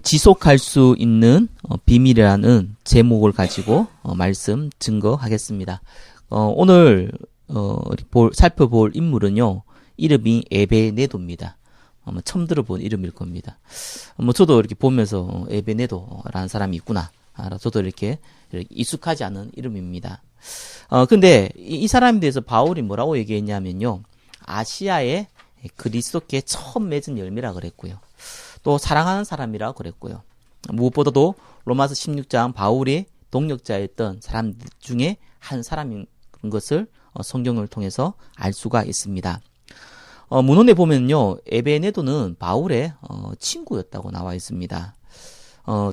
지속할 수 있는 비밀이라는 제목을 가지고 말씀 증거하겠습니다. 오늘 살펴볼 인물은요, 이름이 에베네도입니다. 아마 처음 들어본 이름일 겁니다. 저도 이렇게 보면서 에베네도라는 사람이 있구나. 저도 이렇게 익숙하지 않은 이름입니다. 근데 이 사람에 대해서 바울이 뭐라고 얘기했냐면요, 아시아의 그리스도께 처음 맺은 열매라 그랬고요. 또 사랑하는 사람이라 그랬고요. 무엇보다도 로마서 16장 바울이 동역자였던 사람들 중에 한 사람인 것을 성경을 통해서 알 수가 있습니다. 문헌에 보면요, 에베네도는 바울의 친구였다고 나와 있습니다.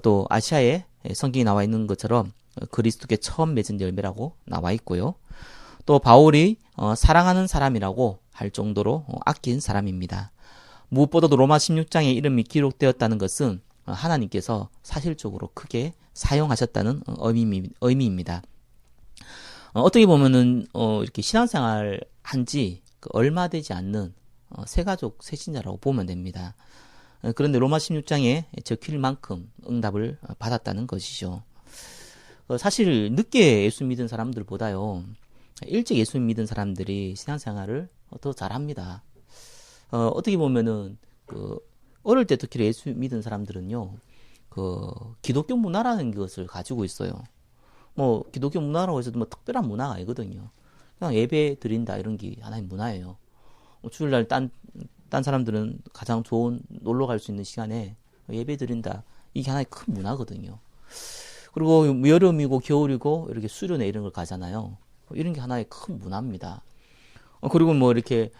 또 아시아에 성경이 나와 있는 것처럼 그리스도께 처음 맺은 열매라고 나와 있고요. 또 바울이 사랑하는 사람이라고 할 정도로 아낀 사람입니다. 무엇보다도 로마 16장에 이름이 기록되었다는 것은 하나님께서 사실적으로 크게 사용하셨다는 의미입니다. 어떻게 보면은 이렇게 신앙생활 한지 얼마 되지 않는 새가족 새신자라고 보면 됩니다. 그런데 로마 16장에 적힐 만큼 응답을 받았다는 것이죠. 사실 늦게 예수 믿은 사람들보다요, 일찍 예수 믿은 사람들이 신앙생활을 더 잘합니다. 어떻게 보면은 어릴 때 특히 예수 믿은 사람들은요, 기독교 문화라는 것을 가지고 있어요. 기독교 문화라고 해서 특별한 문화가 아니거든요. 그냥 예배 드린다 이런 게 하나의 문화예요. 주일날 딴 사람들은 가장 좋은 놀러 갈 수 있는 시간에 예배 드린다, 이게 하나의 큰 문화거든요. 그리고 여름이고 겨울이고 이렇게 수련회 이런 걸 가잖아요. 이런 게 하나의 큰 문화입니다. 그리고 이렇게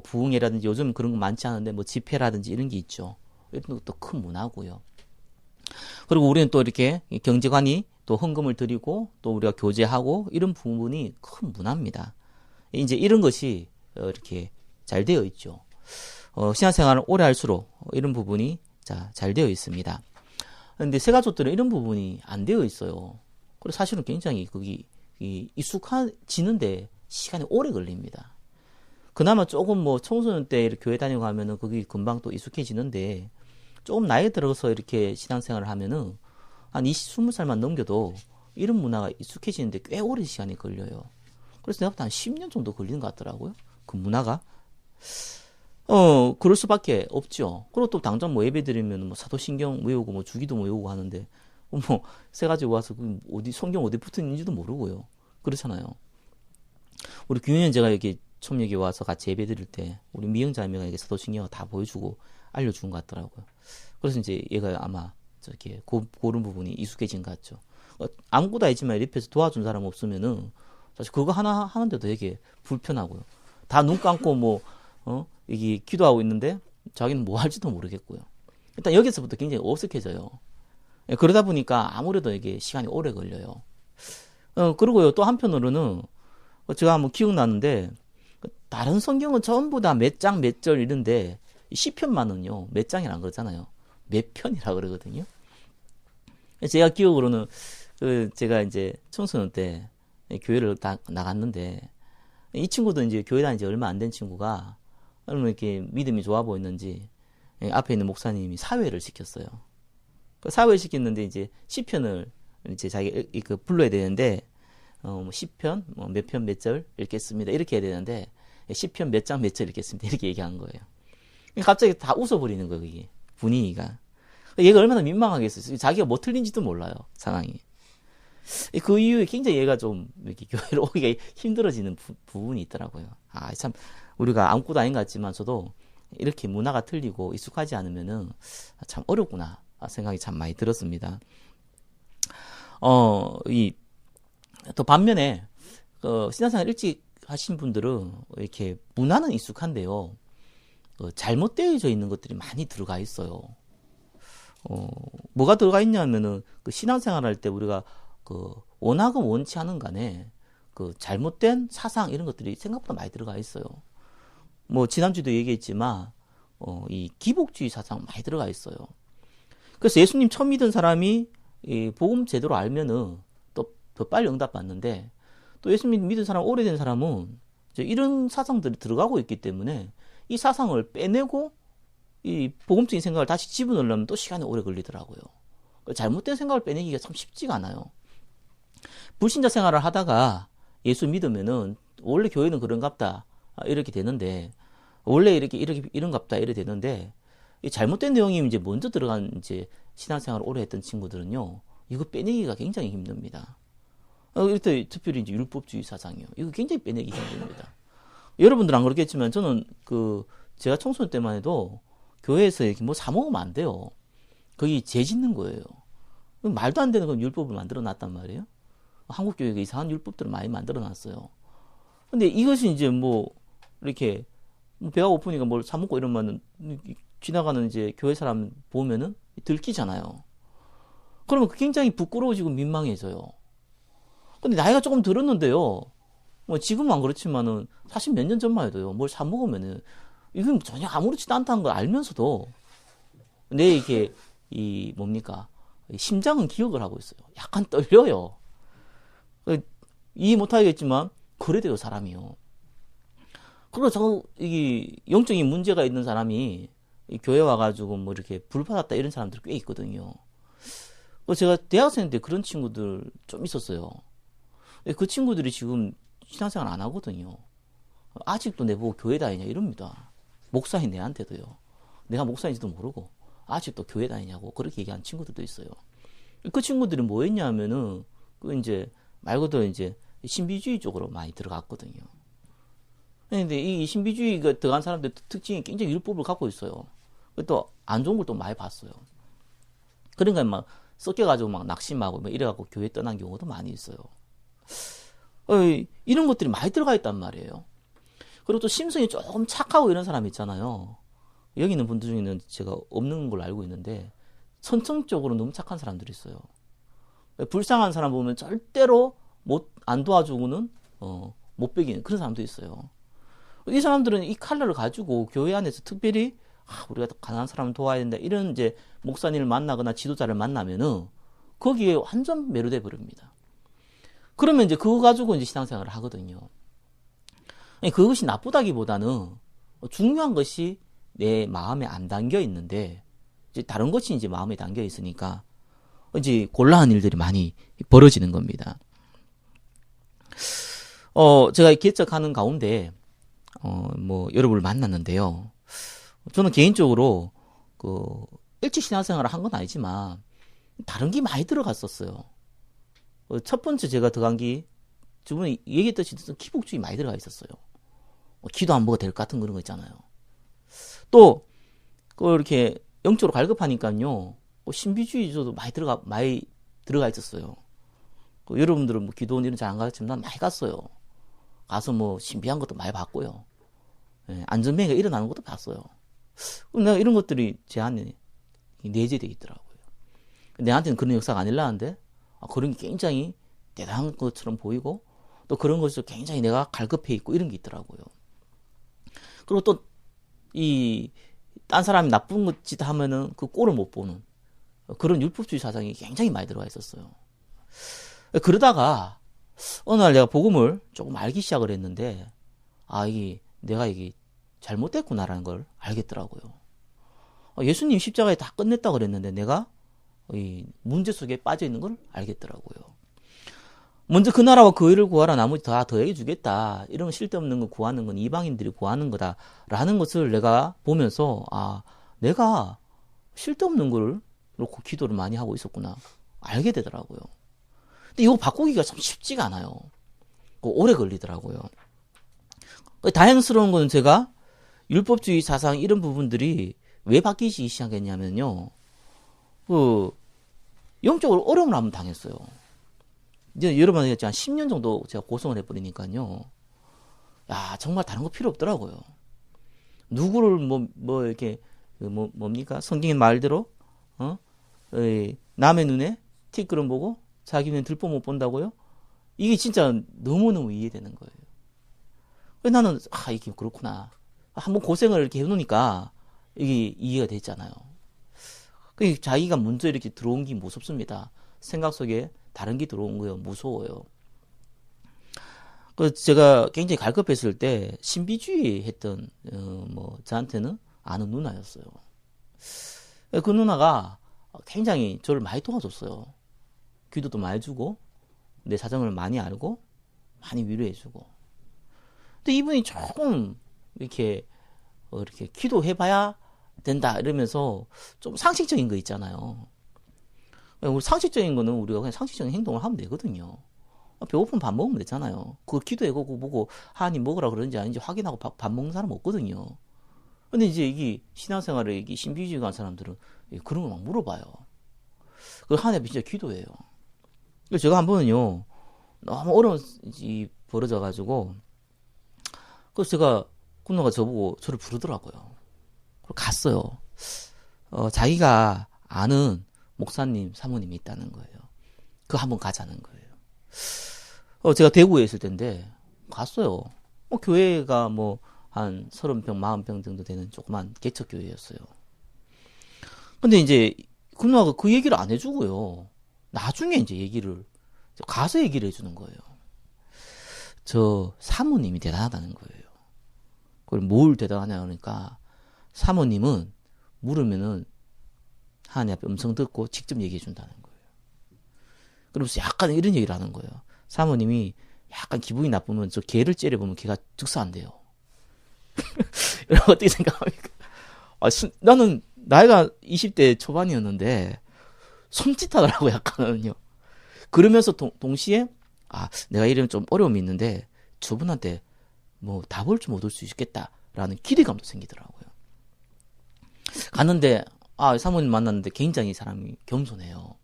부흥회라든지 요즘 그런 거 많지 않은데 집회라든지 이런 게 있죠. 이런 것도 큰 문화고요. 그리고 우리는 또 이렇게 경제관이 또 헌금을 드리고 또 우리가 교제하고 이런 부분이 큰 문화입니다. 이제 이런 것이 이렇게 잘 되어 있죠. 신앙생활을 오래 할수록 이런 부분이 잘 되어 있습니다. 그런데 새가족들은 이런 부분이 안 되어 있어요. 그래서 사실은 굉장히 거기 익숙해지는데 시간이 오래 걸립니다. 그나마 조금 청소년 때 이렇게 교회 다니고 하면은 거기 금방 또 익숙해지는데, 조금 나이 들어서 이렇게 신앙생활을 하면은 한 20살만 넘겨도 이런 문화가 익숙해지는데 꽤 오랜 시간이 걸려요. 그래서 내가 한 10년 정도 걸리는 것 같더라고요. 그 문화가. 그럴 수밖에 없죠. 그리고 또 당장 예배 드리면 사도신경 외우고 주기도 외우고 하는데, 세 가지 와서 성경 어디 붙어 있는지도 모르고요. 그렇잖아요. 우리 규현이 제가 여기 처음 여기 와서 같이 예배 드릴 때 우리 미영자매가 이게 사도신경을 다 보여주고 알려준 것 같더라고요. 그래서 이제 얘가 아마 저렇게 그런 부분이 익숙해진 것 같죠. 아무것도 아니지만 옆에서 도와준 사람 없으면은 사실 그거 하나 하는데도 되게 불편하고요. 다 눈 감고 이게 기도하고 있는데 자기는 뭐 할지도 모르겠고요. 일단 여기서부터 굉장히 어색해져요. 그러다 보니까 아무래도 이게 시간이 오래 걸려요. 그리고요, 또 한편으로는 제가 한번 기억나는데, 다른 성경은 전부 다 몇 장 몇 절 이런데 시편만은요 몇 장이라 그러잖아요. 몇 편이라 그러거든요. 제가 기억으로는 제가 이제 청소년 때 교회를 나갔는데, 이 친구도 이제 교회 다닌 지 얼마 안 된 친구가 얼마나 이렇게 믿음이 좋아 보였는지 앞에 있는 목사님이 사회를 시켰어요. 사회를 시켰는데 이제 시편을 이제 자기 불러야 되는데, 시편 몇 편 몇 절 읽겠습니다 이렇게 해야 되는데, 시편 몇 장 몇 절 읽겠습니다 이렇게 얘기한 거예요. 갑자기 다 웃어버리는 거예요. 이게 분위기가. 얘가 얼마나 민망하겠어요. 자기가 뭐 틀린지도 몰라요, 상황이. 그 이후에 굉장히 얘가 좀 이렇게 교회로 오기가 힘들어지는 부분이 있더라고요. 참 우리가 아무것도 아닌 것 같지만 저도 이렇게 문화가 틀리고 익숙하지 않으면은 참 어렵구나 생각이 참 많이 들었습니다. 또 반면에 신앙생활 일찍 하신 분들은 이렇게 문화는 익숙한데요, 잘못되어져 있는 것들이 많이 들어가 있어요. 뭐가 들어가 있냐면은 신앙생활 할 때 우리가 원하건 원치 않은 간에 잘못된 사상 이런 것들이 생각보다 많이 들어가 있어요. 지난주도 얘기했지만 이 기복주의 사상 많이 들어가 있어요. 그래서 예수님 처음 믿은 사람이 이 복음 제대로 알면은 또 더 빨리 응답받는데, 또 예수님 믿은 사람 오래된 사람은 이런 사상들이 들어가고 있기 때문에 이 사상을 빼내고 이 복음적인 생각을 다시 집어넣으려면 또 시간이 오래 걸리더라고요. 잘못된 생각을 빼내기가 참 쉽지가 않아요. 불신자 생활을 하다가 예수 믿으면은 원래 교회는 그런갑다 이렇게 되는데 원래 이렇게 이런갑다 이렇게 되는데 이 잘못된 내용이 이제 먼저 들어간 이제 신앙생활을 오래 했던 친구들은요 이거 빼내기가 굉장히 힘듭니다. 이때 특별히 이제 율법주의 사상이요. 이거 굉장히 빼내기 힘듭니다. 여러분들 안 그렇겠지만 저는 제가 청소년 때만 해도 교회에서 이렇게 뭐 사 먹으면 안 돼요. 거기 죄 짓는 거예요. 말도 안 되는 건 율법을 만들어 놨단 말이에요. 한국 교회가 이상한 율법들을 많이 만들어 놨어요. 근데 이것이 이제 뭐 이렇게 배가 고프니까 뭘 사 먹고 이러면은 지나가는 이제 교회 사람 보면은 들키잖아요. 그러면 굉장히 부끄러워지고 민망해져요. 근데 나이가 조금 들었는데요. 뭐 지금은 안 그렇지만은 사실 몇 년 전만 해도요. 뭘 사 먹으면은 이건 전혀 아무렇지도 않다는 걸 알면서도 내 이게 이 뭡니까 심장은 기억을 하고 있어요. 약간 떨려요. 이해 못하겠지만 그래 돼요 사람이요. 그리고 저 이 영적인 문제가 있는 사람이 이 교회 와가지고 뭐 이렇게 불 받았다 이런 사람들 꽤 있거든요. 제가 대학생 때 그런 친구들 좀 있었어요. 그 친구들이 지금 신앙생활 안 하거든요. 아직도 내보고 교회 다니냐 이럽니다. 목사인 내한테도요. 내가 목사인지도 모르고 아직도 교회 다니냐고 그렇게 얘기한 친구들도 있어요. 그 친구들이 뭐 했냐면은 이제 말 그대로 이제 신비주의 쪽으로 많이 들어갔거든요. 근데 이 신비주의가 들어간 사람들 특징이 굉장히 율법을 갖고 있어요. 또 안 좋은 걸 또 많이 봤어요. 그러니까 막 섞여가지고 막 낙심하고 막 이래갖고 교회 떠난 경우도 많이 있어요. 이런 것들이 많이 들어가 있단 말이에요. 그리고 또 심성이 조금 착하고 이런 사람 있잖아요. 여기 있는 분들 중에는 제가 없는 걸로 알고 있는데 선천적으로 너무 착한 사람들이 있어요. 불쌍한 사람 보면 절대로 안 도와주고는 못 베기는 그런 사람도 있어요. 이 사람들은 이 칼날을 가지고 교회 안에서 특별히 우리가 가난한 사람을 도와야 된다 이런 이제 목사님을 만나거나 지도자를 만나면은 거기에 완전 매료돼 버립니다. 그러면 이제 그거 가지고 이제 신앙생활을 하거든요. 그것이 나쁘다기보다는 중요한 것이 내 마음에 안 담겨 있는데 이제 다른 것이 이제 마음에 담겨 있으니까 이제 곤란한 일들이 많이 벌어지는 겁니다. 제가 개척하는 가운데 뭐 여러분을 만났는데요. 저는 개인적으로 일찍 신앙생활을 한 건 아니지만 다른 게 많이 들어갔었어요. 첫 번째 제가 들어간 게 저번에 얘기했듯이 기복주의 많이 들어가 있었어요. 기도 안 먹어도 될 것 같은 그런 거 있잖아요. 또 이렇게 영적으로 갈급하니까요. 신비주의도 많이 들어가 있었어요. 여러분들은 뭐 기도원 이런 잘 안 가르치면 난 많이 갔어요. 가서 뭐 신비한 것도 많이 봤고요. 안전뱅이가 일어나는 것도 봤어요. 내가 이런 것들이 제 안에 내재되어 있더라고요. 내한테는 그런 역사가 아니라는데 그런 게 굉장히 대단한 것처럼 보이고 또 그런 것에서 굉장히 내가 갈급해 있고 이런 게 있더라고요. 그리고 또 딴 사람이 나쁜 짓 하면은 그 꼴을 못 보는 그런 율법주의 사상이 굉장히 많이 들어가 있었어요. 그러다가 어느 날 내가 복음을 조금 알기 시작을 했는데 내가 잘못됐구나라는 걸 알겠더라고요. 예수님 십자가에 다 끝냈다 그랬는데 내가 이 문제 속에 빠져 있는 걸 알겠더라고요. 먼저 그 나라와 그 의를 구하라 나머지 다 더해 주겠다. 이런 쓸데없는 거 구하는 건 이방인들이 구하는 거다라는 것을 내가 보면서 내가 쓸데없는 걸 놓고 기도를 많이 하고 있었구나 알게 되더라고요. 근데 이거 바꾸기가 참 쉽지가 않아요. 오래 걸리더라고요. 다행스러운 거는 제가 율법주의 사상 이런 부분들이 왜 바뀌기 시작했냐면요. 영적으로 어려움을 한번 당했어요. 이제 여러분 얘기했지만 10년 정도 제가 고생을 해버리니까요. 정말 다른 거 필요 없더라고요. 누구를 이렇게 뭡니까 성경의 말대로 남의 눈에 티끌은 보고 자기 눈에 들보 못 본다고요? 이게 진짜 너무너무 이해되는 거예요. 나는 이게 그렇구나. 한번 고생을 이렇게 해놓으니까 이게 이해가 됐잖아요. 자기가 먼저 이렇게 들어온 게 무섭습니다. 생각 속에 다른 게 들어온 거예요. 무서워요. 제가 굉장히 갈급했을 때 신비주의 했던 저한테는 아는 누나였어요. 그 누나가 굉장히 저를 많이 도와줬어요. 기도도 많이 주고, 내 사정을 많이 알고, 많이 위로해주고. 근데 이분이 조금, 이렇게 기도해봐야 된다, 이러면서 좀 상식적인 거 있잖아요. 우리 상식적인 거는 우리가 그냥 상식적인 행동을 하면 되거든요. 배고프면 밥 먹으면 되잖아요. 그거 기도해보고 보고 하나님 먹으라 그러는지 아닌지 확인하고 밥 먹는 사람 없거든요. 근데 이제 이게 신앙생활을 이게 신비주의 한 사람들은 그런 걸 막 물어봐요. 그 하나님 앞에 진짜 기도해요. 그래서 제가 한 번은요, 너무 어려운 일이 벌어져가지고, 그래서 제가 군노가 저보고 저를 부르더라고요. 갔어요. 자기가 아는 목사님, 사모님이 있다는 거예요. 그거 한번 가자는 거예요. 제가 대구에 있을 텐데 갔어요. 교회가 한 30평, 40평 정도 되는 조그만 개척교회였어요. 근데 이제 그누나가 그 얘기를 안 해주고요. 나중에 이제 가서 얘기를 해주는 거예요. 저 사모님이 대단하다는 거예요. 그걸 뭘 대단하냐 그러니까 사모님은 물으면은 하나님 앞에 음성 듣고 직접 얘기해 준다는 거예요. 그러면서 약간 이런 얘기를 하는 거예요. 사모님이 약간 기분이 나쁘면 저 개를 째려보면 개가 즉사한대요. 여러분 어떻게 생각합니까? 나는 나이가 20대 초반이었는데 섬찟하더라고 약간은요. 그러면서 동시에 내가 이러면 좀 어려움이 있는데 저분한테 답을 좀 얻을 수 있겠다라는 기대감도 생기더라고요. 갔는데 사모님 만났는데 굉장히 사람이 겸손해요.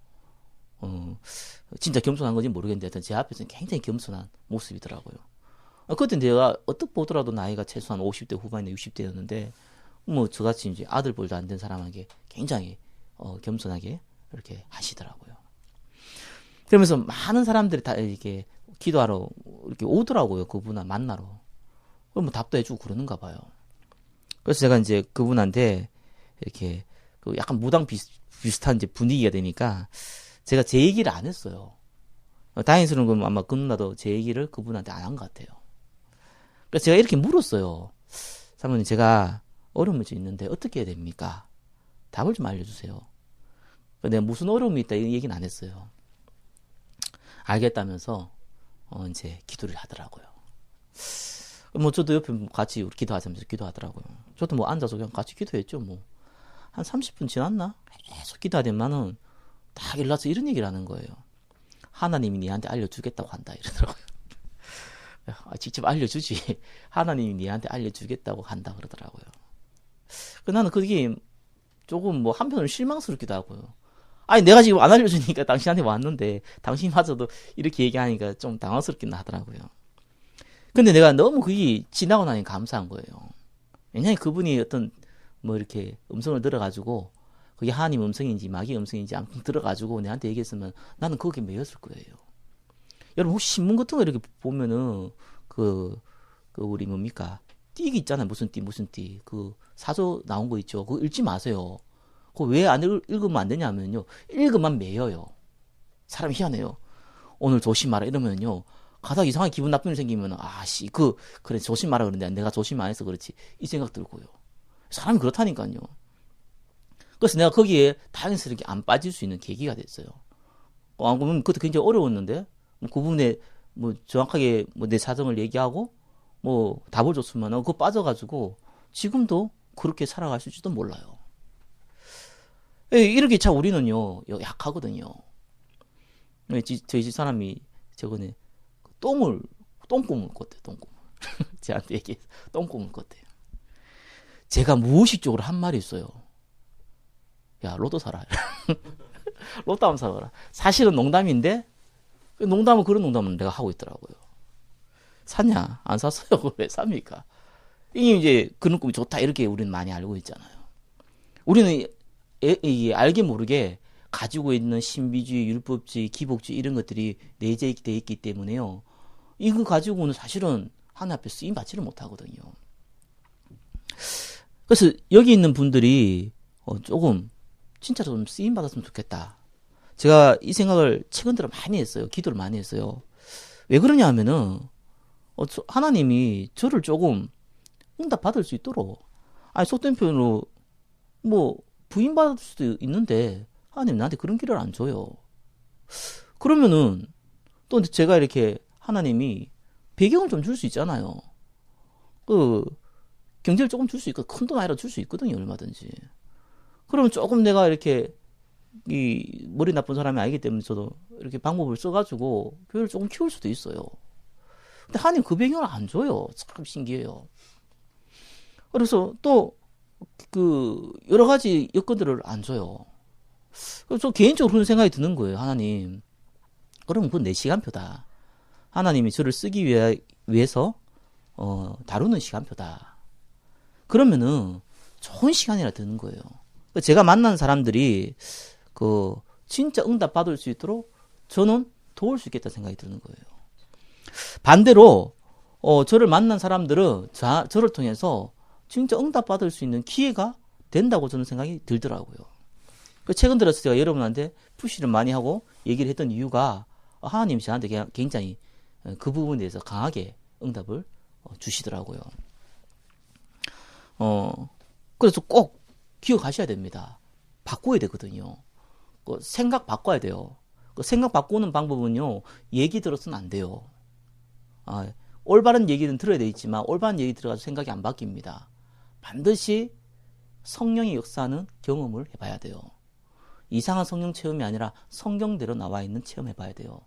진짜 겸손한 건지 모르겠는데 하여튼 제 앞에서는 굉장히 겸손한 모습이더라고요. 그때 내가 어떻게 보더라도 나이가 최소한 50대 후반이나 60대였는데 저같이 이제 아들뻘도 안 된 사람에게 굉장히 겸손하게 이렇게 하시더라고요. 그러면서 많은 사람들이 다 이렇게 기도하러 이렇게 오더라고요. 그분을 만나러. 그럼 답도 해주고 그러는가 봐요. 그래서 제가 이제 그분한테 이렇게 약간 무당 비슷한 이제 분위기가 되니까 제가 제 얘기를 안 했어요. 다행스러운 건 아마 그 누나도 제 얘기를 그분한테 안 한 것 같아요. 그래서 제가 이렇게 물었어요. 사모님 제가 어려움이 좀 있는데 어떻게 해야 됩니까? 답을 좀 알려주세요. 내가 무슨 어려움이 있다 이 얘기는 안 했어요. 알겠다면서 이제 기도를 하더라고요. 저도 옆에 같이 우리 기도하자면서 기도하더라고요. 저도 앉아서 그냥 같이 기도했죠. 한 30분 지났나? 계속 기도하더만은 딱 일어나서 이런 얘기를 하는 거예요. 하나님이 니한테 알려주겠다고 한다 이러더라고요. 직접 알려주지. 하나님이 니한테 알려주겠다고 한다 그러더라고요. 나는 그게 조금 한편으로 실망스럽기도 하고요. 내가 지금 안 알려주니까 당신한테 왔는데 당신마저도 이렇게 얘기하니까 좀 당황스럽긴 하더라고요. 근데 내가 너무 그게 지나고 나니 감사한 거예요. 왜냐하면 그분이 어떤 이렇게 음성을 들어가지고 그게 하나님 음성인지 마귀 음성인지 아무튼 들어가지고 내한테 얘기했으면 나는 거기에 매였을 거예요. 여러분 혹시 신문 같은 거 이렇게 보면은 우리 뭡니까 띠기 있잖아요. 무슨 띠 그 사조 나온 거 있죠. 그거 읽지 마세요. 그거 왜 안 읽으면 안 되냐면요. 읽으면 매여요. 사람이 희한해요. 오늘 조심하라 이러면요. 가다가 이상하게 기분 나쁜 일 생기면 그래 조심하라 그러는데 내가 조심 안 해서 그렇지 이 생각 들고요. 사람이 그렇다니까요. 그래서 내가 거기에 다행스럽게 안 빠질 수 있는 계기가 됐어요. 그러면 그것도 굉장히 어려웠는데 그 부분에 정확하게 내 사정을 얘기하고 답을 줬으면 그거 빠져가지고 지금도 그렇게 살아갈 수 있을지도 몰라요. 이렇게 참 우리는요 약하거든요. 저희 집 사람이 저번에 똥꿈을 꿨대요. 똥꿈. 제한테 얘기해서 똥꿈을 꿨대요. 제가 무의식적으로 한 말이 있어요. 야 로또 사라. 로또 한번 사라. 사실은 농담인데 농담은 그런 농담은 내가 하고 있더라고요. 샀냐? 안 샀어요. 그걸 왜 삽니까? 이게 이제 그런 꿈이 좋다 이렇게 우리는 많이 알고 있잖아요. 우리는 알게 모르게 가지고 있는 신비주의, 율법주의, 기복주의 이런 것들이 내재되어 있기 때문에요. 이거 가지고는 사실은 하나님 앞에 쓰임 받지를 못하거든요. 그래서 여기 있는 분들이 조금 진짜로 좀 쓰임 받았으면 좋겠다. 제가 이 생각을 최근 들어 많이 했어요. 기도를 많이 했어요. 왜 그러냐 하면은 하나님이 저를 조금 응답 받을 수 있도록 속된 표현으로 부인받을 수도 있는데 하나님 나한테 그런 길을 안 줘요. 그러면은 또 제가 이렇게 하나님이 배경을 좀 줄 수 있잖아요. 그 경제를 조금 줄 수 있고 큰 돈 아니라 줄 수 있거든요. 얼마든지. 그러면 조금 내가 이렇게 이 머리 나쁜 사람이 아니기 때문에 저도 이렇게 방법을 써가지고 교회를 조금 키울 수도 있어요. 근데 하나님 그 배경을 안 줘요. 참 신기해요. 그래서 또 그 여러 가지 여건들을 안 줘요. 그래서 저 개인적으로 그런 생각이 드는 거예요. 하나님, 그러면 그건 내 시간표다. 하나님이 저를 쓰기 위해서 다루는 시간표다. 그러면은 좋은 시간이라 드는 거예요. 제가 만난 사람들이 그 진짜 응답 받을 수 있도록 저는 도울 수 있겠다 생각이 드는 거예요. 반대로 저를 만난 사람들은 저를 통해서 진짜 응답 받을 수 있는 기회가 된다고 저는 생각이 들더라고요. 최근 들어서 제가 여러분한테 푸시를 많이 하고 얘기를 했던 이유가 하나님이 저한테 굉장히 그 부분에 대해서 강하게 응답을 주시더라고요. 그래서 꼭 기억하셔야 됩니다. 바꿔야 되거든요. 생각 바꿔야 돼요. 생각 바꾸는 방법은요, 얘기 들어서는 안 돼요. 올바른 얘기는 들어야 되겠지만 올바른 얘기 들어가서 생각이 안 바뀝니다. 반드시 성령의 역사는 경험을 해봐야 돼요. 이상한 성령 체험이 아니라 성경대로 나와 있는 체험 해봐야 돼요.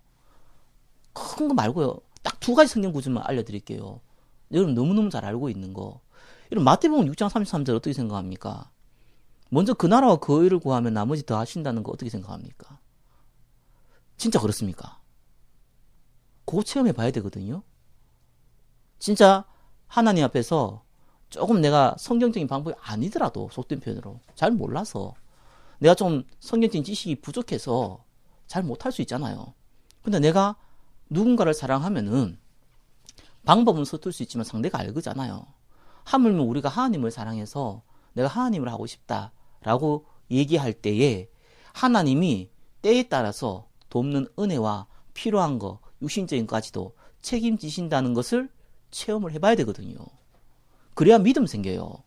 큰 거 말고요. 딱 두 가지 성경 구절만 알려드릴게요. 여러분 너무너무 잘 알고 있는 거. 여러분 마태복음 6장 33절 어떻게 생각합니까? 먼저 그 나라와 그 의를 구하면 나머지 더 하신다는 거 어떻게 생각합니까? 진짜 그렇습니까? 그거 체험해 봐야 되거든요. 진짜 하나님 앞에서 조금 내가 성경적인 방법이 아니더라도 속된 표현으로 잘 몰라서 내가 좀 성경적인 지식이 부족해서 잘 못할 수 있잖아요. 근데 내가 누군가를 사랑하면은 방법은 서툴 수 있지만 상대가 알거잖아요. 하물며 우리가 하나님을 사랑해서 내가 하나님을 하고 싶다라고 얘기할 때에 하나님이 때에 따라서 돕는 은혜와 필요한 거, 육신적인 것까지도 책임지신다는 것을 체험을 해봐야 되거든요. 그래야 믿음 생겨요.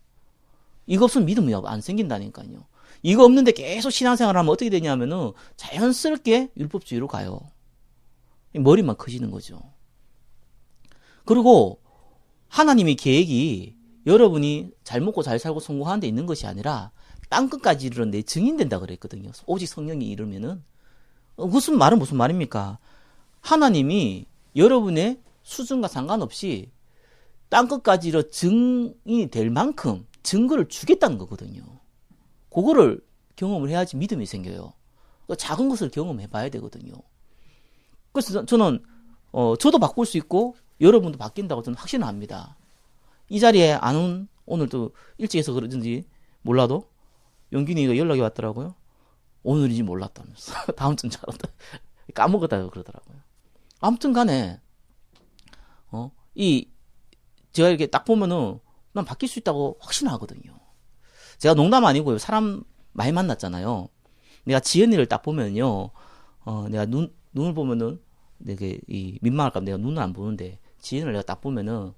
이거 없으면 믿음이 안 생긴다니까요. 이거 없는데 계속 신앙생활을 하면 어떻게 되냐면은 자연스럽게 율법주의로 가요. 머리만 커지는 거죠. 그리고 하나님의 계획이 여러분이 잘 먹고 잘 살고 성공하는 데 있는 것이 아니라 땅끝까지 이르는데 증인된다 그랬거든요. 오직 성령이 이르면은. 무슨 말입니까? 하나님이 여러분의 수준과 상관없이 땅끝까지 이르 증인이 될 만큼 증거를 주겠다는 거거든요. 그거를 경험을 해야지 믿음이 생겨요. 작은 것을 경험해 봐야 되거든요. 그래서 저는 저도 바꿀 수 있고 여러분도 바뀐다고 저는 확신을 합니다. 이 자리에 안 온 오늘도 일찍 해서 그런지 몰라도 용균이가 연락이 왔더라고요. 오늘인지 몰랐다면서. 다음 주인 줄 알았다. 까먹었다 그러더라고요. 아무튼 간에 제가 이렇게 딱 보면은 난 바뀔 수 있다고 확신하거든요. 제가 농담 아니고요. 사람 많이 만났잖아요. 내가 지연이를 딱 보면요. 내가 눈을 보면은 되게 민망할까 봐 내가 눈을 안 보는데 지연을 내가 딱 보면은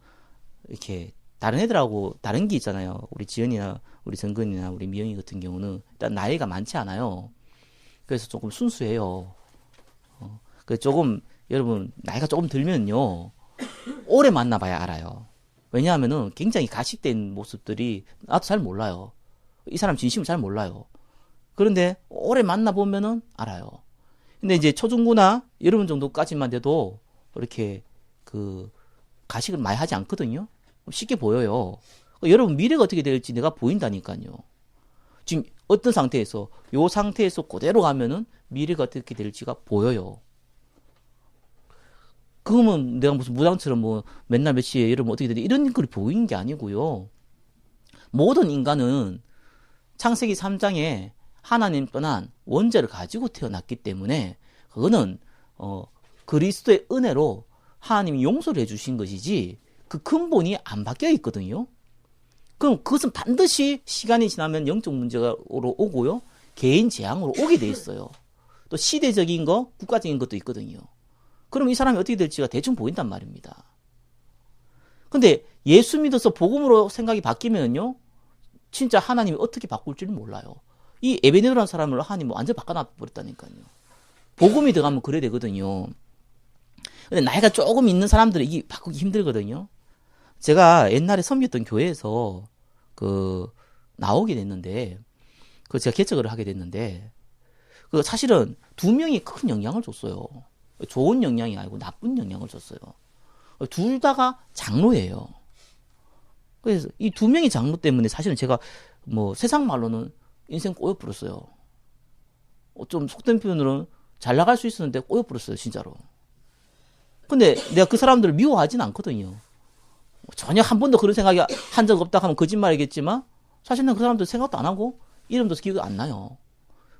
이렇게 다른 애들하고 다른 게 있잖아요. 우리 지연이나 우리 정근이나 우리 미영이 같은 경우는 일단 나이가 많지 않아요. 그래서 조금 순수해요. 그래서 조금 여러분 나이가 조금 들면요. 오래 만나봐야 알아요. 왜냐하면은 굉장히 가식된 모습들이 나도 잘 몰라요. 이 사람 진심을 잘 몰라요. 그런데 오래 만나보면은 알아요. 근데 이제 초중고나 여러분 정도까지만 돼도 이렇게 가식을 많이 하지 않거든요. 쉽게 보여요. 여러분 미래가 어떻게 될지 내가 보인다니까요. 지금 어떤 상태에서 요 상태에서 그대로 가면은 미래가 어떻게 될지가 보여요. 그러면 내가 무슨 무당처럼 뭐 맨날 몇 시에 이러면 어떻게 되지 이런 걸 보이는 게 아니고요. 모든 인간은 창세기 3장에 하나님 떠난 원죄를 가지고 태어났기 때문에 그거는 그리스도의 은혜로 하나님이 용서를 해주신 것이지 그 근본이 안 바뀌어 있거든요. 그럼 그것은 반드시 시간이 지나면 영적 문제로 오고요. 개인 재앙으로 오게 돼 있어요. 또 시대적인 거, 국가적인 것도 있거든요. 그럼 이 사람이 어떻게 될지가 대충 보인단 말입니다. 근데 예수 믿어서 복음으로 생각이 바뀌면요. 진짜 하나님이 어떻게 바꿀지는 몰라요. 이 에베네도라는 사람을 하나님 완전 바꿔놔 버렸다니까요. 복음이 들어가면 그래야 되거든요. 근데 나이가 조금 있는 사람들은 이게 바꾸기 힘들거든요. 제가 옛날에 섬겼던 교회에서 나오게 됐는데, 제가 개척을 하게 됐는데, 사실은 두 명이 큰 영향을 줬어요. 좋은 영향이 아니고 나쁜 영향을 줬어요. 둘 다가 장로예요. 그래서 이 두 명이 장로 때문에 사실은 제가 세상 말로는 인생 꼬여버렸어요. 좀 속된 표현으로는 잘 나갈 수 있었는데 꼬여버렸어요, 진짜로. 근데 내가 그 사람들을 미워하진 않거든요. 전혀 한 번도 그런 생각이 한 적 없다 하면 거짓말이겠지만, 사실 난 그 사람들 생각도 안 하고, 이름도 기억이 안 나요.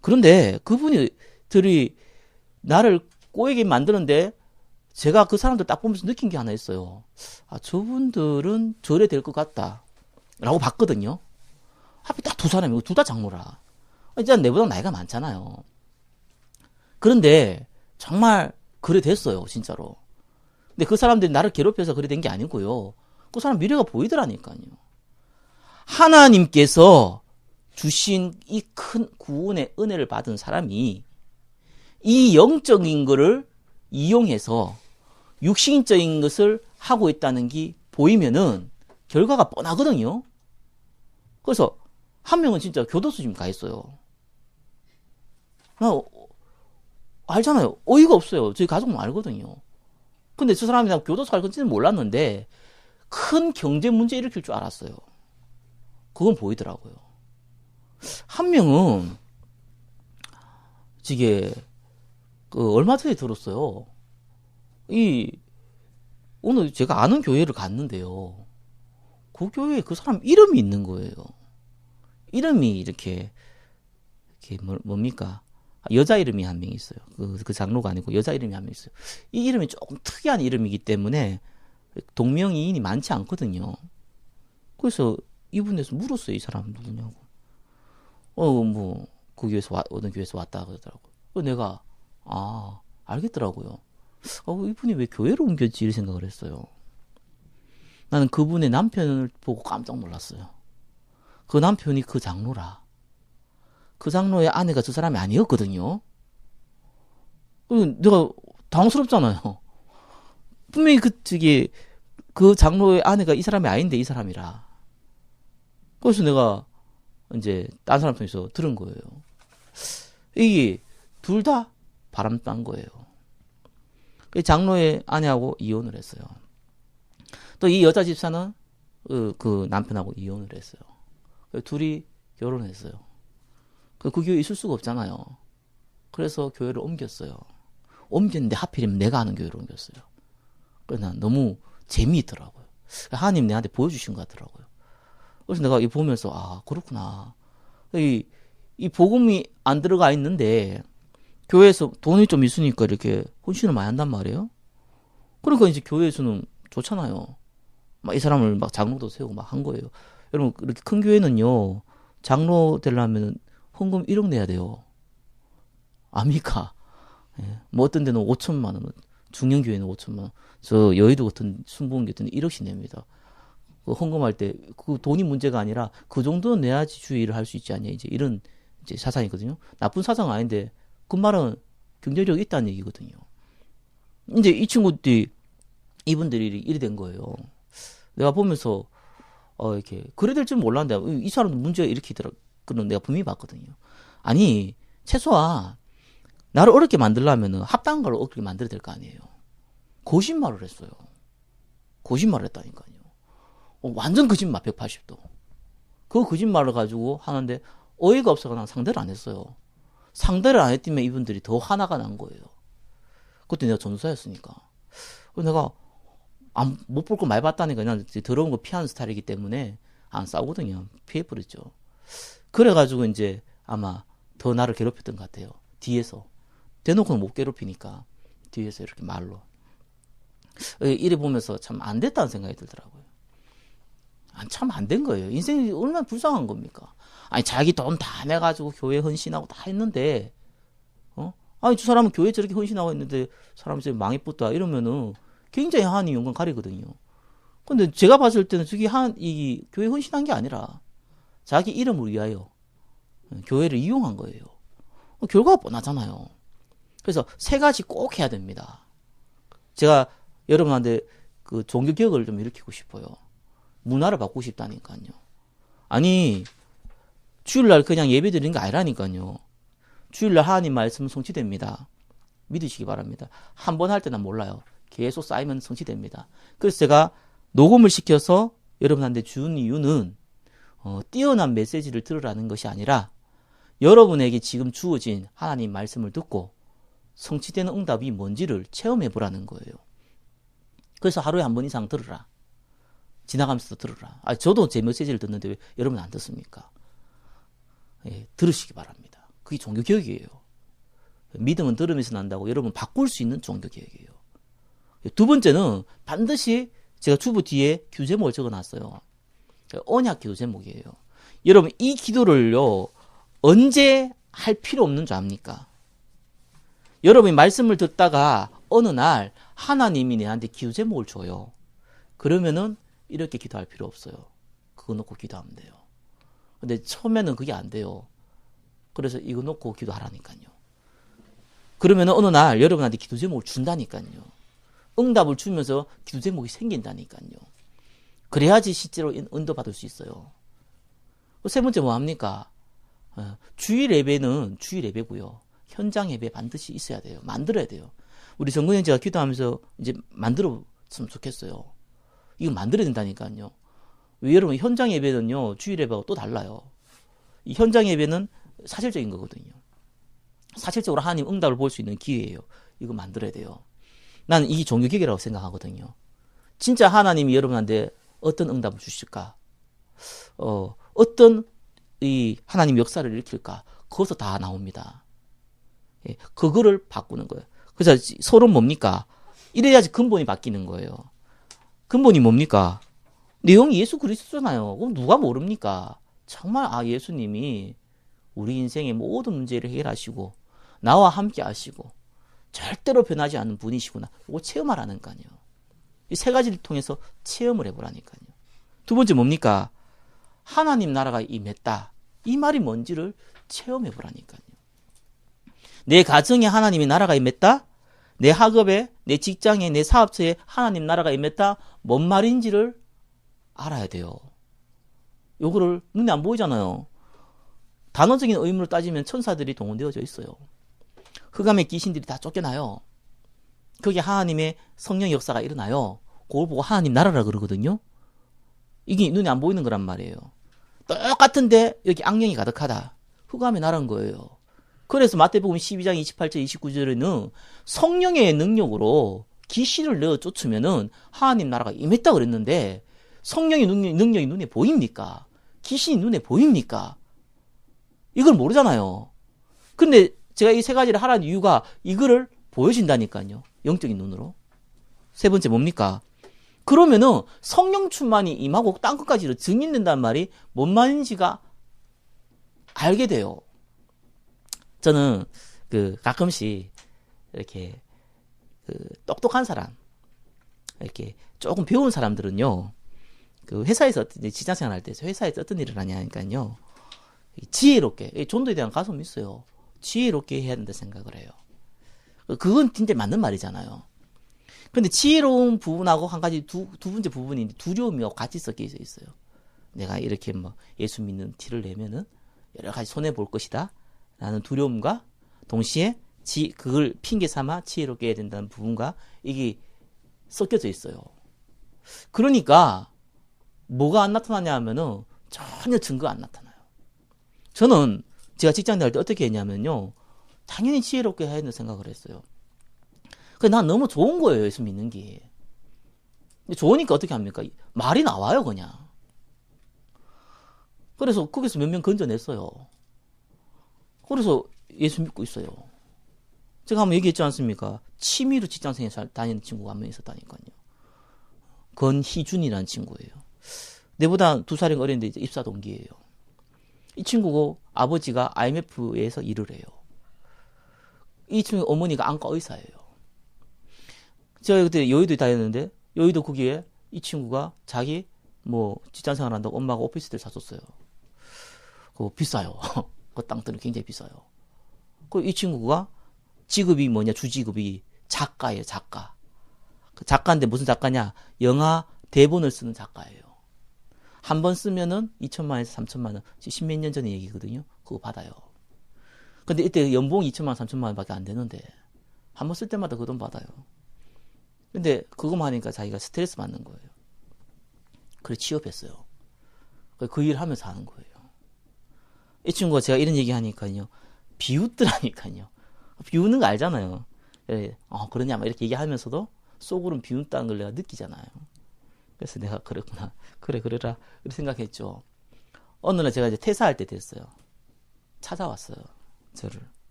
그런데 그분들이 나를 꼬이게 만드는데, 제가 그 사람들 딱 보면서 느낀 게 하나 있어요. 저분들은 저래 될 것 같다. 라고 봤거든요. 하필 딱 두 사람이고, 둘 다 장로라. 일단 내보다 나이가 많잖아요. 그런데, 정말, 그래 됐어요, 진짜로. 근데 그 사람들이 나를 괴롭혀서 그래 된 게 아니고요. 그 사람 미래가 보이더라니까요. 하나님께서 주신 이 큰 구원의 은혜를 받은 사람이 이 영적인 거를 이용해서 육신적인 것을 하고 있다는 게 보이면은 결과가 뻔하거든요. 그래서 한 명은 진짜 교도소 지금 가 있어요. 알잖아요. 어이가 없어요. 저희 가족은 알거든요. 근데 저 사람이 교도소 갈 건지는 몰랐는데 큰 경제 문제 일으킬 줄 알았어요. 그건 보이더라고요. 한 명은 이게 얼마 전에 들었어요. 오늘 제가 아는 교회를 갔는데요. 그 교회에 그 사람 이름이 있는 거예요. 이름이 이렇게 뭡니까? 여자 이름이 한 명 있어요. 그 장로가 아니고 여자 이름이 한 명 있어요. 이 이름이 조금 특이한 이름이기 때문에 동명이인이 많지 않거든요. 그래서 이분에서 물었어요. 이 사람 누구냐고. 그 교회에서 어떤 교회에서 왔다 그러더라고요. 내가 알겠더라고요. 이분이 왜 교회로 옮겼지 이런 생각을 했어요. 나는 그분의 남편을 보고 깜짝 놀랐어요. 그 남편이 그 장로라. 그 장로의 아내가 저 사람이 아니었거든요. 내가 당황스럽잖아요. 분명히 그 장로의 아내가 이 사람이 아닌데 이 사람이라. 그래서 내가 이제 딴 사람 통해서 들은 거예요. 이게 둘 다 바람 딴 거예요. 장로의 아내하고 이혼을 했어요. 또 이 여자 집사는 그 남편하고 이혼을 했어요. 둘이 결혼했어요. 그 교회에 있을 수가 없잖아요. 그래서 교회를 옮겼어요. 옮겼는데 하필이면 내가 아는 교회로 옮겼어요. 그래서 난 너무 재미있더라고요. 하나님 내한테 보여주신 것 같더라고요. 그래서 내가 이 보면서 그렇구나. 이 복음이 안 들어가 있는데 교회에서 돈이 좀 있으니까 이렇게 헌신을 많이 한단 말이에요. 그러니까 이제 교회에서는 좋잖아요. 막 이 사람을 막 장로도 세우고 막 한 거예요. 여러분 이렇게 큰 교회는요 장로 되려면 헌금 1억 내야 돼요. 압니까? 어떤 데는 5천만 원, 중형교회는 5천만 원, 저 여의도 같은 순복음교회 같은 데 1억씩 냅니다. 헌금할 때 그 돈이 문제가 아니라 그 정도는 내야지 주의 일을 할 수 있지 않냐 이런 사상이거든요. 나쁜 사상은 아닌데 그 말은 경제력이 있다는 얘기거든요. 이제 이분들이 이래 된 거예요. 내가 보면서 이렇게 그래 될 줄 몰랐는데 이 사람도 문제가 이렇게 있더라. 그런 내가 분명히 봤거든요. 아니 최소한 나를 어렵게 만들려면 합당한 걸 어렵게 만들어야 될 거 아니에요. 거짓말을 했어요. 거짓말을 했다니까요. 완전 거짓말 180도. 그 거짓말을 가지고 하는데 어이가 없어서 난 상대를 안 했어요. 상대를 안 했더니 이분들이 더 화나가 난 거예요. 그때 내가 전도사였으니까. 내가 못 볼 거 많이 봤다니까 그냥 더러운 거 피하는 스타일이기 때문에 안 싸우거든요. 피해버렸죠. 그래가지고 이제 아마 더 나를 괴롭혔던 것 같아요. 뒤에서. 대놓고는 못 괴롭히니까 뒤에서 이렇게 말로. 이래 보면서 참 안 됐다는 생각이 들더라고요. 참 안 된 거예요. 인생이 얼마나 불쌍한 겁니까? 아니 자기 돈 다 내가지고 교회 헌신하고 다 했는데 아니 저 사람은 교회 저렇게 헌신하고 있는데 사람이 저기 망해붙다 이러면은 굉장히 하나님 영광 가리거든요. 근데 제가 봤을 때는 저기 이 교회 헌신한 게 아니라 자기 이름을 위하여 교회를 이용한 거예요. 결과가 뻔하잖아요. 그래서 세 가지 꼭 해야 됩니다. 제가 여러분한테 그 종교개혁을 좀 일으키고 싶어요. 문화를 바꾸고 싶다니까요. 아니, 주일날 그냥 예배 드리는 게 아니라니까요. 주일날 하나님 말씀 성취됩니다. 믿으시기 바랍니다. 한 번 할 때는 몰라요. 계속 쌓이면 성취됩니다. 그래서 제가 녹음을 시켜서 여러분한테 준 이유는 뛰어난 메시지를 들으라는 것이 아니라 여러분에게 지금 주어진 하나님 말씀을 듣고 성취되는 응답이 뭔지를 체험해 보라는 거예요. 그래서 하루에 한 번 이상 들으라. 지나가면서 들으라. 저도 제 메시지를 듣는데 왜 여러분 안 듣습니까? 예, 들으시기 바랍니다. 그게 종교개혁이에요. 믿음은 들으면서 난다고 여러분 바꿀 수 있는 종교개혁이에요. 두 번째는 반드시 제가 주부 뒤에 규제목을 적어놨어요. 언약 기도 제목이에요. 여러분 이 기도를요 언제 할 필요 없는 줄 압니까? 여러분이 말씀을 듣다가 어느 날 하나님이 내한테 기도 제목을 줘요. 그러면은 이렇게 기도할 필요 없어요. 그거 놓고 기도하면 돼요. 근데 처음에는 그게 안 돼요. 그래서 이거 놓고 기도하라니까요. 그러면은 어느 날 여러분한테 기도 제목을 준다니까요. 응답을 주면서 기도 제목이 생긴다니까요. 그래야지 실제로 인도받을 수 있어요. 세 번째 뭐 합니까? 주일 예배는 주일 예배고요. 현장 예배 반드시 있어야 돼요. 만들어야 돼요. 우리 정근 형제가 기도하면서 이제 만들었으면 좋겠어요. 이거 만들어야 된다니까요. 왜 여러분 현장 예배는요 주일 예배하고 또 달라요. 이 현장 예배는 사실적인 거거든요. 사실적으로 하나님 응답을 볼 수 있는 기회예요. 이거 만들어야 돼요. 나는 이 종교개혁이라고 생각하거든요. 진짜 하나님이 여러분한테 어떤 응답을 주실까? 어떤 이 하나님 역사를 일으킬까? 거기서 다 나옵니다. 예, 그거를 바꾸는 거예요. 그래서 서로 뭡니까? 이래야지 근본이 바뀌는 거예요. 근본이 뭡니까? 내용이 예수 그리스도잖아요. 그럼 누가 모릅니까? 정말 예수님이 우리 인생의 모든 문제를 해결하시고 나와 함께 하시고 절대로 변하지 않는 분이시구나. 이거 체험하라니까요. 이 세 가지를 통해서 체험을 해보라니까요. 두 번째 뭡니까? 하나님 나라가 임했다. 이 말이 뭔지를 체험해보라니까요. 내 가정에 하나님의 나라가 임했다? 내 학업에, 내 직장에, 내 사업처에 하나님 나라가 임했다? 뭔 말인지를 알아야 돼요. 요거를 눈에 안 보이잖아요. 단어적인 의미로 따지면 천사들이 동원되어져 있어요. 흑암의 귀신들이 다 쫓겨나요. 거기에 하나님의 성령 역사가 일어나요. 그걸 보고 하나님 나라라 그러거든요. 이게 눈에 안 보이는 거란 말이에요. 똑같은데 여기 악령이 가득하다. 흑암의 나라인 거예요. 그래서 마태복음 12장 28절 29절에는 성령의 능력으로 귀신을 내어 쫓으면은 하나님 나라가 임했다 그랬는데 성령의 능력이 눈에 보입니까? 귀신이 눈에 보입니까? 이걸 모르잖아요. 근데 제가 이 세 가지를 하라는 이유가 이거를 보여준다니까요. 영적인 눈으로. 세 번째 뭡니까? 그러면은 성령 충만이 임하고 땅끝까지 증인된다는 말이 뭔 말인지가 알게 돼요. 저는 가끔씩 이렇게 똑똑한 사람, 이렇게 조금 배운 사람들은요, 회사에서 직장생활 할 때 회사에서 어떤 일을 하냐니까요, 지혜롭게 존도에 대한 가슴이 있어요. 지혜롭게 해야 된다 생각을 해요. 그건 진짜 맞는 말이잖아요. 근데 지혜로운 부분하고 한 가지 두 번째 부분이 두려움이 같이 섞여 있어요. 내가 이렇게 예수 믿는 티를 내면은 여러 가지 손해 볼 것이다 라는 두려움과 동시에 그걸 핑계 삼아 지혜롭게 해야 된다는 부분과 이게 섞여져 있어요. 그러니까 뭐가 안 나타나냐 하면은 전혀 증거가 안 나타나요. 저는 제가 직장 다닐 때 어떻게 했냐면요, 당연히 지혜롭게 해야 된다고 생각을 했어요. 근데 난 너무 좋은 거예요, 예수 믿는 게. 좋으니까 어떻게 합니까? 말이 나와요, 그냥. 그래서 거기서 몇 명 건져냈어요. 그래서 예수 믿고 있어요. 제가 한번 얘기했지 않습니까? 취미로 직장생활 다니는 친구가 한 명 있었다니까요. 권희준이라는 친구예요. 내보다 2살이 어린데 이제 입사 동기예요. 이 친구고 아버지가 IMF에서 일을 해요. 이 친구 어머니가 안과 의사예요. 제가 그때 여의도에 다녔는데 여의도 거기에 이 친구가 자기 직장생활 한다고 엄마가 오피스텔 사줬어요. 그거 비싸요. 그 땅들은 굉장히 비싸요. 그 이 친구가 직업이 뭐냐, 주직업이 작가예요, 작가. 그 작가인데 무슨 작가냐? 영화 대본을 쓰는 작가예요. 한 번 쓰면은 2천만 원에서 3천만 원, 10몇 년 전의 얘기거든요. 그거 받아요. 근데 이때 연봉이 2천만 원, 3천만 원밖에 안 되는데 한 번 쓸 때마다 그 돈 받아요. 근데 그거만 하니까 자기가 스트레스 받는 거예요. 그래 취업했어요. 그 일 하면서 하는 거예요. 이 친구가 제가 이런 얘기 하니까요. 비웃더라니까요. 비웃는 거 알잖아요. 그러냐, 막 이렇게 얘기하면서도 속으로는 비웃다는 걸 내가 느끼잖아요. 그래서 내가 그랬구나. 그래라. 이렇게 생각했죠. 어느 날 제가 이제 퇴사할 때 됐어요. 찾아왔어요. 저를.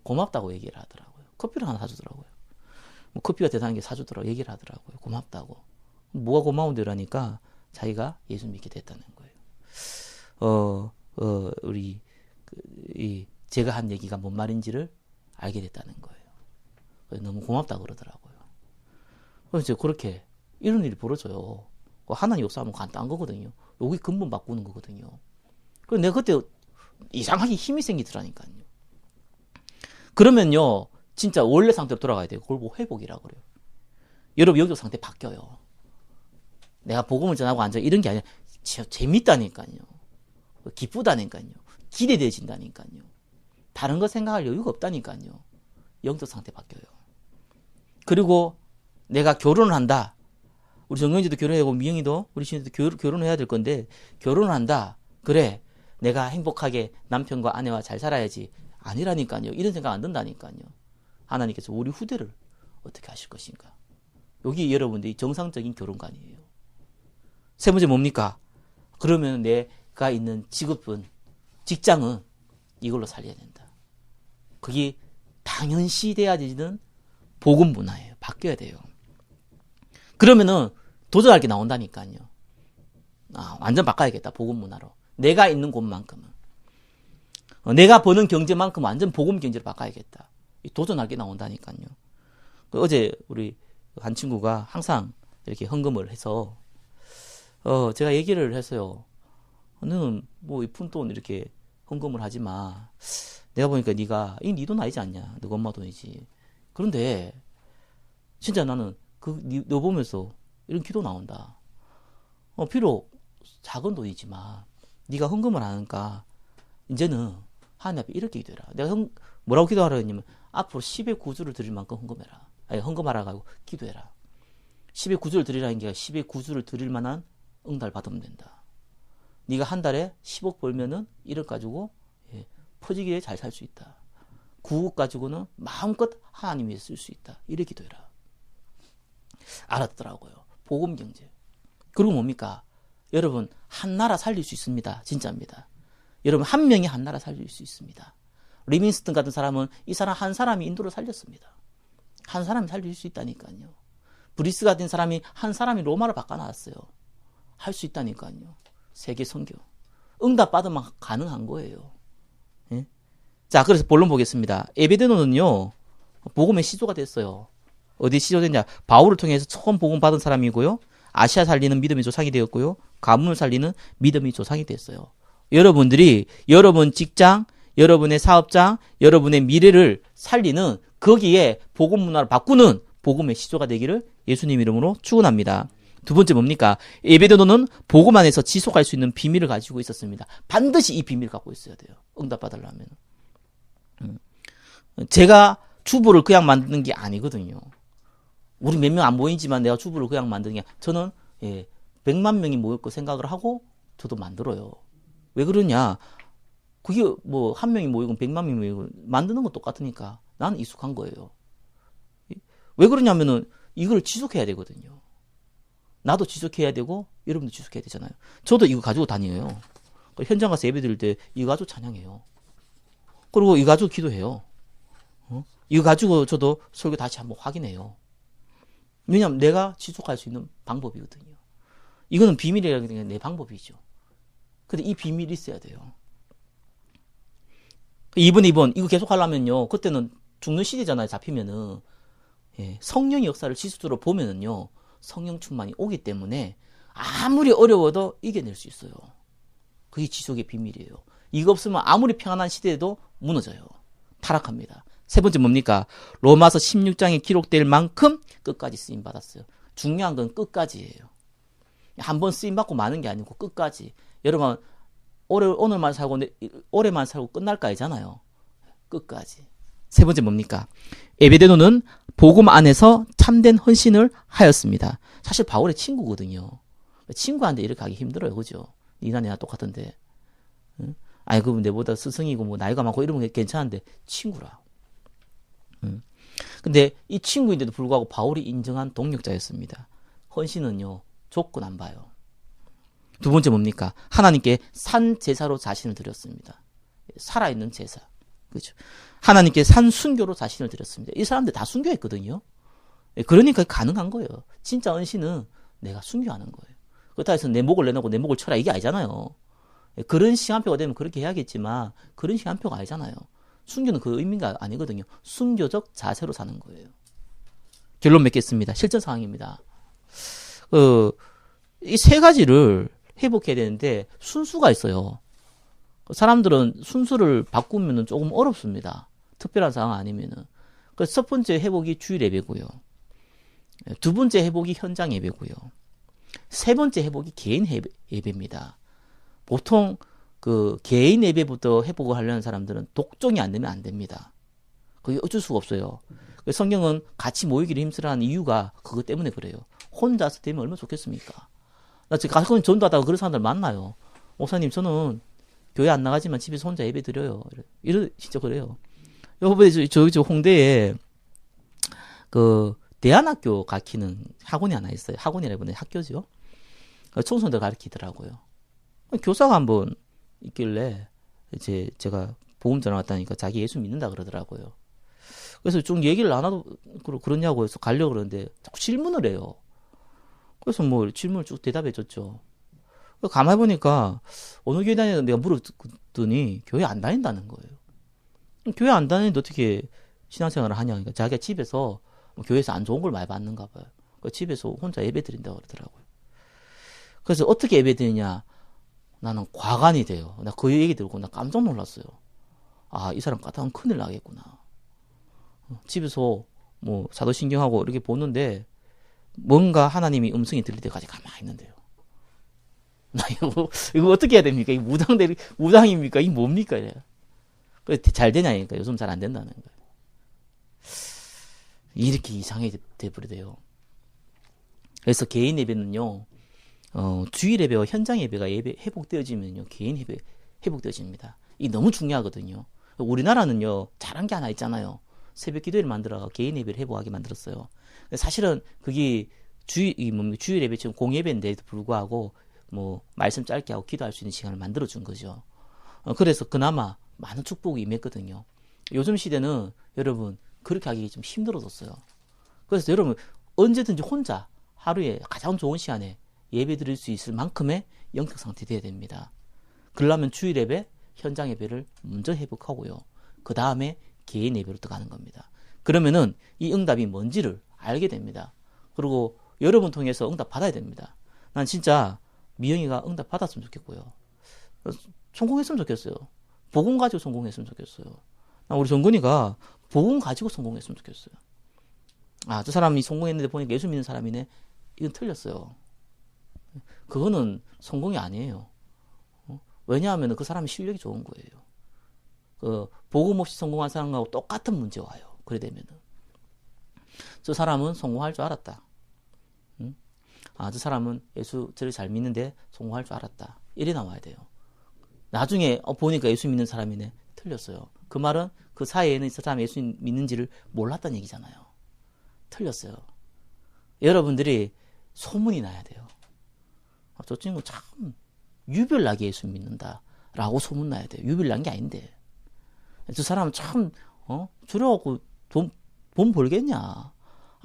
고맙다고 얘기를 하더라고요. 커피를 하나 사주더라고요. 뭐 커피가 대단한 게 사주더라고요. 얘기를 하더라고요. 고맙다고. 뭐가 고마운데 이러니까 자기가 예수 믿게 됐다는 거예요. 우리, 제가 한 얘기가 뭔 말인지를 알게 됐다는 거예요. 너무 고맙다고 그러더라고요. 그래서 그렇게, 이런 일이 벌어져요. 하나님 역사하면 간단한 거거든요. 여기 근본 바꾸는 거거든요. 그래서 내가 그때 이상하게 힘이 생기더라니까요. 그러면요, 진짜 원래 상태로 돌아가야 돼요. 그걸 뭐 회복이라고 그래요. 여러분, 영적 상태 바뀌어요. 내가 복음을 전하고 앉아 이런 게 아니라 재밌다니까요. 기쁘다니까요. 기대되진다니까요. 다른 거 생각할 여유가 없다니까요. 영적 상태 바뀌어요. 그리고 내가 결혼을 한다. 우리 정영지도 결혼하고 미영이도 우리 신우도 결혼해야 될 건데 결혼을 한다. 그래. 내가 행복하게 남편과 아내와 잘 살아야지. 아니라니까요. 이런 생각 안 든다니까요. 하나님께서 우리 후대를 어떻게 하실 것인가. 여기 여러분들이 정상적인 결혼관이에요. 세 번째 뭡니까? 그러면 내가 있는 직장은 이걸로 살려야 된다. 그게 당연시 돼야 되는 복음 문화예요. 바뀌어야 돼요. 그러면은 도전할 게 나온다니까요. 완전 바꿔야겠다. 복음 문화로. 내가 있는 곳만큼은. 내가 버는 경제만큼 완전 복음 경제로 바꿔야겠다. 도전할 게 나온다니까요. 어제 우리 한 친구가 항상 이렇게 헌금을 해서 제가 얘기를 했어요. 너는 뭐 이 푼돈 이렇게 헌금을 하지 마. 내가 보니까 네가 이 네 돈 아니지 않냐? 너 엄마 돈이지. 그런데 진짜 나는 너 보면서 이런 기도 나온다. 비록 작은 돈이지만 네가 헌금을 하니까 이제는 하나님 앞에 이렇게 기도해라. 내가 뭐라고 기도하라 했냐면 앞으로 10의 구주를 드릴 만큼 헌금해라. 아니 헌금하라고 하고 기도해라. 10의 구주를 드리라는 게 10의 구주를 드릴 만한 응답을 받으면 된다. 네가 한 달에 10억 벌면은 1억 가지고 퍼지기에 잘 살 수 있다. 9억 가지고는 마음껏 하나님 위해 쓸 수 있다. 이렇게 기도해라. 알았더라고요. 복음 경제. 그리고 뭡니까? 여러분 한 나라 살릴 수 있습니다. 진짜입니다. 여러분 한 명이 한 나라 살릴 수 있습니다. 리빙스턴 같은 사람은 이 사람 한 사람이 인도를 살렸습니다. 한 사람이 살릴 수 있다니까요. 브리스 같은 사람이 한 사람이 로마를 바꿔놨어요. 할 수 있다니까요. 세계 선교. 응답 받으면 가능한 거예요. 예? 자, 그래서 본론 보겠습니다. 에베드노는요, 복음의 시조가 됐어요. 어디 시조됐냐? 바울을 통해서 처음 복음 받은 사람이고요. 아시아 살리는 믿음의 조상이 되었고요. 가문을 살리는 믿음의 조상이 됐어요. 여러분들이 여러분 직장, 여러분의 사업장, 여러분의 미래를 살리는 거기에 복음 문화를 바꾸는 복음의 시조가 되기를 예수님 이름으로 축원합니다. 두 번째 뭡니까? 에베드노는 복음 안에서 지속할 수 있는 비밀을 가지고 있었습니다. 반드시 이 비밀을 갖고 있어야 돼요. 응답 받으려면. 제가 주부를 그냥 만드는 게 아니거든요. 우리 몇 명 안 보이지만 내가 주부를 그냥 만드는 게 저는 100만 명이 모일 거 생각을 하고 저도 만들어요. 왜 그러냐? 그게 뭐 한 명이 모이고 100만 명이 모이고 만드는 건 똑같으니까 나는 익숙한 거예요. 왜 그러냐면은 이걸 지속해야 되거든요. 나도 지속해야 되고 여러분도 지속해야 되잖아요. 저도 이거 가지고 다녀요. 현장 가서 예배 드릴 때 이거 가지고 찬양해요. 그리고 이거 가지고 기도해요. 이거 가지고 저도 설교 다시 한번 확인해요. 왜냐하면 내가 지속할 수 있는 방법이거든요. 이거는 비밀이라는 게 내 방법이죠. 근데 이 비밀이 있어야 돼요. 2번 이거 계속 하려면요. 그때는 죽는 시대잖아요. 잡히면은. 성령의 역사를 지속적으로 보면은요. 성령 충만이 오기 때문에 아무리 어려워도 이겨낼 수 있어요. 그게 지속의 비밀이에요. 이거 없으면 아무리 평안한 시대에도 무너져요. 타락합니다. 세 번째 뭡니까? 로마서 16장에 기록될 만큼 끝까지 쓰임받았어요. 중요한 건 끝까지예요. 한 번 쓰임받고 마는 게 아니고 끝까지. 여러분 오늘만 살고 올해만 살고 끝날까 하잖아요. 끝까지. 세 번째 뭡니까? 에베데노는 복음 안에서 참된 헌신을 하였습니다. 사실 바울의 친구거든요. 친구한테 이렇게 하기 힘들어요. 그죠? 니나 내나 똑같은데. 응? 아니, 그럼 내보다 스승이고 뭐 나이가 많고 이러면 괜찮은데 친구라. 응? 근데 이 친구인데도 불구하고 바울이 인정한 동력자였습니다. 헌신은요, 조건 안 봐요. 두 번째 뭡니까? 하나님께 산 제사로 자신을 드렸습니다. 살아있는 제사. 그죠? 하나님께 산 순교로 자신을 드렸습니다. 이 사람들 다 순교했거든요. 그러니까 가능한 거예요. 진짜 헌신은 내가 순교하는 거예요. 그렇다 해서 내 목을 내놓고 내 목을 쳐라 이게 아니잖아요. 그런 시간표가 되면 그렇게 해야겠지만 그런 시간표가 아니잖아요. 순교는 그 의미가 아니거든요. 순교적 자세로 사는 거예요. 결론 맺겠습니다. 실전 상황입니다. 이 세 가지를 회복해야 되는데 순수가 있어요. 사람들은 순수를 바꾸면 조금 어렵습니다. 특별한 상황 아니면은. 그래서 첫 번째 회복이 주일 예배고요. 두 번째 회복이 현장 예배고요. 세 번째 회복이 개인 예배입니다. 보통 그 개인 예배부터 회복을 하려는 사람들은 독종이 안 되면 안 됩니다. 그게 어쩔 수가 없어요. 성경은 같이 모이기를 힘쓰라는 이유가 그것 때문에 그래요. 혼자서 되면 얼마나 좋겠습니까? 나 지금 가끔 전도하다가 그런 사람들 만나요. 목사님, 저는 교회 안 나가지만 집에서 혼자 예배 드려요. 진짜 그래요. 요번에 저 홍대에 그 대안학교 가르치는 학원이 하나 있어요. 학원이라 보네 학교죠. 청소년들 가르치더라고요. 교사가 한번 있길래 이제 제가 복음 전화 왔다니까 자기 예수 믿는다 그러더라고요. 그래서 좀 얘기를 나눠도 그러냐고 해서 가려고 그러는데 자꾸 질문을 해요. 그래서 뭐 질문을 쭉 대답해 줬죠. 가만히 보니까 어느 교회 다니는 내가 물었더니 교회 안 다닌다는 거예요. 교회 안 다니는데 어떻게 신앙생활을 하냐. 그러니까 자기가 집에서 교회에서 안 좋은 걸 많이 받는가 봐요. 집에서 혼자 예배 드린다고 그러더라고요. 그래서 어떻게 예배 드리냐. 나는 과간이 돼요. 나 그 얘기 들고 나 깜짝 놀랐어요. 아, 이 사람 까다로운 큰일 나겠구나. 집에서 뭐 사도신경하고 이렇게 보는데 뭔가 하나님이 음성이 들릴 때까지 가만히 있는데요. 나 이거 어떻게 해야 됩니까? 이 무당입니까? 이 뭡니까? 잘 되냐니까 요즘 잘 안 된다는 거예요. 이렇게 이상하게 돼버리대요. 그래서 개인 예배는요, 주일 예배와 현장 예배가 회복되어지면요, 개인 예배 회복되어집니다. 이게 너무 중요하거든요. 우리나라는요, 잘한 게 하나 있잖아요. 새벽 기도회를 만들어 개인 예배를 회복하게 만들었어요. 사실은 그게 주일 예배처럼 공예배인데도 불구하고 뭐 말씀 짧게 하고 기도할 수 있는 시간을 만들어 준 거죠. 그래서 그나마 많은 축복이 임했거든요. 요즘 시대는 여러분 그렇게 하기 좀 힘들어졌어요. 그래서 여러분 언제든지 혼자 하루에 가장 좋은 시간에 예배 드릴 수 있을 만큼의 영적 상태 돼야 됩니다. 그러려면 주일 예배, 현장 예배를 먼저 회복하고요. 그 다음에 개인 예배로 들어가는 겁니다. 그러면은 이 응답이 뭔지를 알게 됩니다. 그리고 여러분 통해서 응답 받아야 됩니다. 난 진짜 미영이가 응답 받았으면 좋겠고요. 성공했으면 좋겠어요. 복음 가지고 성공했으면 좋겠어요. 우리 정근이가 복음 가지고 성공했으면 좋겠어요. 아, 저 사람이 성공했는데 보니까 예수 믿는 사람이네. 이건 틀렸어요. 그거는 성공이 아니에요. 왜냐하면 그 사람이 실력이 좋은 거예요. 복음 없이 성공한 사람하고 똑같은 문제 와요. 그래 되면은 저 사람은 성공할 줄 알았다. 응? 아, 저 사람은 저를 잘 믿는데 성공할 줄 알았다. 이래 나와야 돼요. 나중에 보니까 예수 믿는 사람이네. 틀렸어요. 그 말은 그 사이에는 저 사람이 예수 믿는지를 몰랐다는 얘기잖아요. 틀렸어요. 여러분들이 소문이 나야 돼요. 저 친구 참 유별나게 예수 믿는다 라고 소문나야 돼요. 유별난 게 아닌데 저 사람은 참 저래갖고 돈 벌겠냐,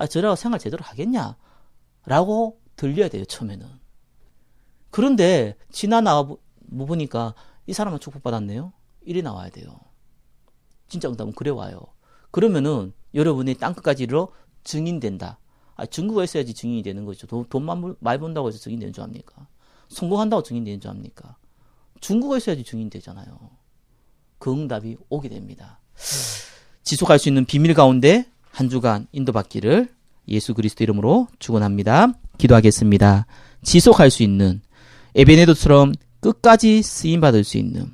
저래갖고 생활 제대로 하겠냐 라고 들려야 돼요. 처음에는. 그런데 지나 나와 보니까 이 사람은 축복받았네요. 이래 나와야 돼요. 진짜 응답은 그래 와요. 그러면은 여러분이 땅끝까지 이르러 증인된다. 증거가 있어야지 증인이 되는 거죠. 돈만 많이 번다고 해서 증인되는 줄 압니까? 성공한다고 증인되는 줄 압니까? 중국어 있어야지 증인 되잖아요. 그 응답이 오게 됩니다. 지속할 수 있는 비밀 가운데 한 주간 인도받기를 예수 그리스도 이름으로 축원합니다. 기도하겠습니다. 지속할 수 있는 에베네도처럼 끝까지 쓰임받을 수 있는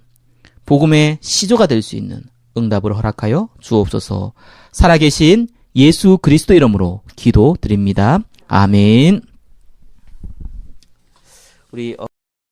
복음의 시조가 될 수 있는 응답을 허락하여 주옵소서. 살아계신 예수 그리스도 이름으로 기도드립니다. 아멘. 우리